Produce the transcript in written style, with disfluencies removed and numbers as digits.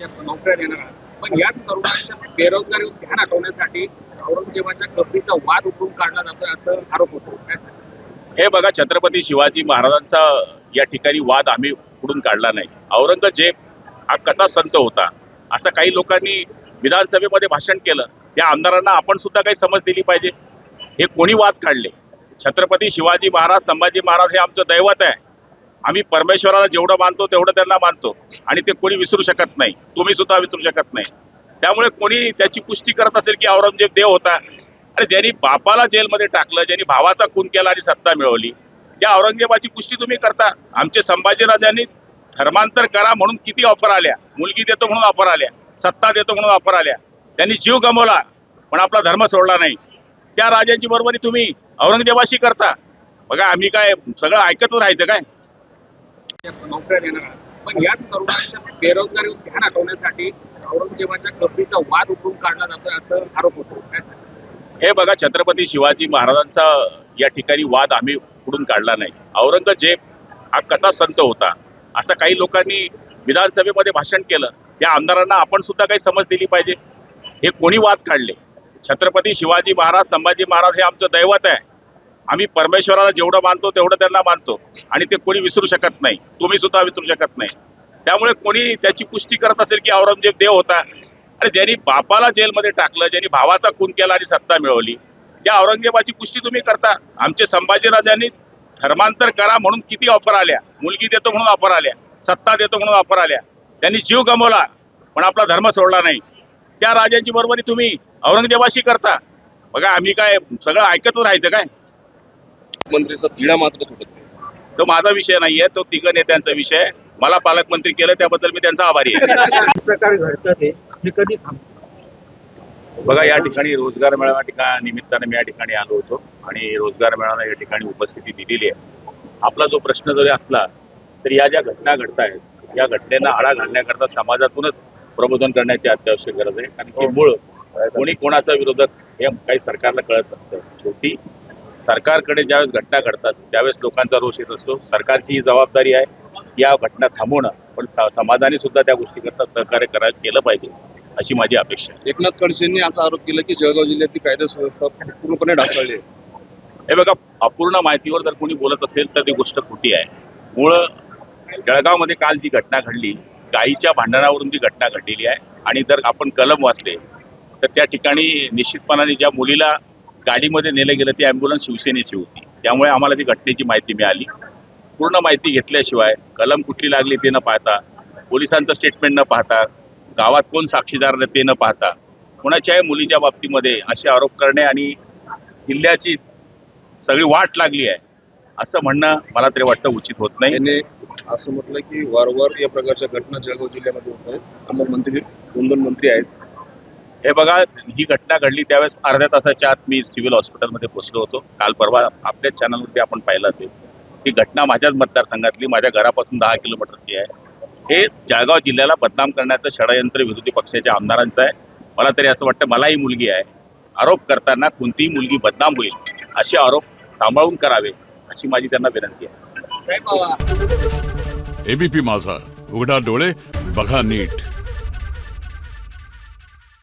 नोकऱ्या देणार आहात. पण याच तरुणांच्या बेरोजगारीवर ध्यान हटवण्यासाठी औरंगजेबाच्या कबरीचा वाद उकरून काढला जातोय असं आरोप होतो. काय सांगाल? हे बघा, छत्रपती शिवाजी महाराजांचा या ठिकाणी वाद आम्ही पुढून काढला नाही. औरंगजेब हा कसा संत होता असं काही लोकांनी विधानसभेमध्ये भाषण केलं. त्या आमदारांना आपण सुद्धा काही समज दिली पाहिजे. हे कोणी वाद काढले? छत्रपती शिवाजी महाराज, संभाजी महाराज हे आमचं दैवत आहे. आम्ही परमेश्वराला जेवढं मानतो तेवढं त्यांना मानतो आणि ते कोणी विसरू शकत नाही. तुम्ही सुद्धा विसरू शकत नाही. त्यामुळे कोणी त्याची पुष्टी करत असेल की औरंगजेब देव होता आणि ज्यांनी बापाला जेलमध्ये टाकलं, ज्यांनी भावाचा खून केला आणि सत्ता मिळवली, त्या औरंगजेबाची पुष्टी तुम्ही करता. आमचे संभाजीराजांनी धर्मांतर करा म्हणून किती ऑफर आल्या, मुलगी देतो म्हणून ऑफर आल्या, सत्ता देतो म्हणून ऑफर आल्या. त्यांनी जीव गमावला पण आपला धर्म सोडला नाही. त्या राजांची बरोबरी तुम्ही औरंगजेबाशी करता. बघा, आम्ही काय सगळं ऐकतच राहायचं काय? नोकऱ्या देणार आहात. पण याच तरुणांच्या बेरोजगारीवर ध्यान हटवण्यासाठी औरंगजेबाच्या कबरीचा वाद उकरून काढला जातोय असं आरोप होतो. काय सांगाल? हे बघा, छत्रपती शिवाजी महाराजांचा या ठिकाणी वाद आम्ही पुढून काढला नाही. औरंगजेब हा कसा संत होता असं काही लोकांनी विधानसभेमध्ये भाषण केलं. त्या आमदारांना आपण सुद्धा काही समज दिली पाहिजे. हे कोणी वाद काढले? छत्रपती शिवाजी महाराज, संभाजी महाराज हे आमचं दैवत आहे. आम्ही परमेश्वराला जेवढं मानतो तेवढं त्यांना मानतो आणि ते कोणी विसरू शकत नाही. तुम्ही सुद्धा विसरू शकत नाही. त्यामुळे कोणी त्याची पुष्टी करत असेल की औरंगजेब देव होता आणि ज्यांनी बापाला जेलमध्ये टाकलं, ज्यांनी भावाचा खून केला आणि सत्ता मिळवली, त्या औरंगजेबाची पुष्टी तुम्ही करता. आमचे संभाजीराजांनी धर्मांतर करा म्हणून किती ऑफर आल्या, मुलगी देतो म्हणून ऑफर आल्या, सत्ता देतो म्हणून ऑफर आल्या. त्यांनी जीव गमावला पण आपला धर्म सोडला नाही. त्या राजांची बरोबरी तुम्ही औरंगजेबाशी करता. बघा, आम्ही काय सगळं ऐकतच राहायचं काय? मंत्रीचा तिढा मात्र सुटत नाही. तो माझा विषय नाहीये, तो तिघ नेत्यांचा विषय आहे. मला पालकमंत्री केलं त्याबद्दल मी त्यांचा आभारी आहे. प्रकार घडतं ते हे कधी थांबतं? बघा, या ठिकाणी रोजगार मेळाव्या निमित्ताने मी या ठिकाणी आलो होतो आणि रोजगार मेळाव्याला या ठिकाणी उपस्थिती दिलेली आहे. आपला जो प्रश्न जरी असला तर या ज्या घटना घडतायत या घटनेला आळा घालण्याकरता समाजातूनच प्रबोधन करण्याची अत्यावश्यक गरज आहे. कारण की मूळ कोणी कोणाचा विरोधक हे काही सरकारला कळत नसतं. शेवटी सरकारकडे ज्यावेळेस घटना घडतात त्यावेळेस लोकांचा रोष येत असतो. सरकारची ही जबाबदारी आहे या घटना थांबवणं, पण समाजाने सुद्धा त्या गोष्टी करता सहकार्य केलं पाहिजे अशी माझी अपेक्षा आहे. एकनाथ खडसेंनी असा आरोप केला की जळगाव जिल्ह्यातली कायदा सुव्यवस्था पूर्णपणे ढासळली आहे. हे बघा, अपूर्ण माहितीवर जर कोणी बोलत असेल तर ती गोष्ट खोटी आहे. मूळ जळगावमध्ये काल जी घटना घडली, गायीच्या भांडणावरून जी घटना घडलेली आहे आणि जर आपण कलम वाचले तर त्या ठिकाणी निश्चितपणाने ज्या मुलीला गाडीमध्ये नेलं गेलं ती ॲम्ब्युलन्स शिवसेनेची होती. त्यामुळे आम्हाला ती घटनेची माहिती मिळाली. पूर्ण माहिती घेतल्याशिवाय कलम कुठली लागली ते न पाहता, पोलिसांचं स्टेटमेंट न पाहता, गावात कोण साक्षीदार ते न पाहता, कोणाच्याही मुलीच्या बाबतीमध्ये असे आरोप करणे आणि जिल्ह्याची सगळी वाट लागली आहे असं म्हणणं मला तरी वाटतं उचित होत नाही. त्याने असं म्हटलं की वारंवार या प्रकारच्या घटना जळगाव जिल्ह्यामध्ये होत आहेत. आम्हाला मंत्री 2 मंत्री आहेत. हे बघा, ही घटना घडली त्यावेळेस अर्ध्या तासाच्या आत मी सिव्हिल हॉस्पिटलमध्ये पोहोचलो होतो. काल परवा आपल्याच चॅनलवरती आपण पाहिलं असेल. ही घटना माझ्याच मतदारसंघातली, माझ्या घरापासून 10 किलोमीटरची आहे. हे जळगाव जिल्ह्याला बदनाम करण्याचं षडयंत्र विरोधी पक्षाच्या आमदारांचं आहे. मला तरी असं वाटतं, मलाही मुलगी आहे, आरोप करताना कोणतीही मुलगी बदनाम होईल असे आरोप सांभाळून करावे अशी माझी त्यांना विनंती आहे. साहेब, एबीपी माझा, उघडा डोळे बघा नीट.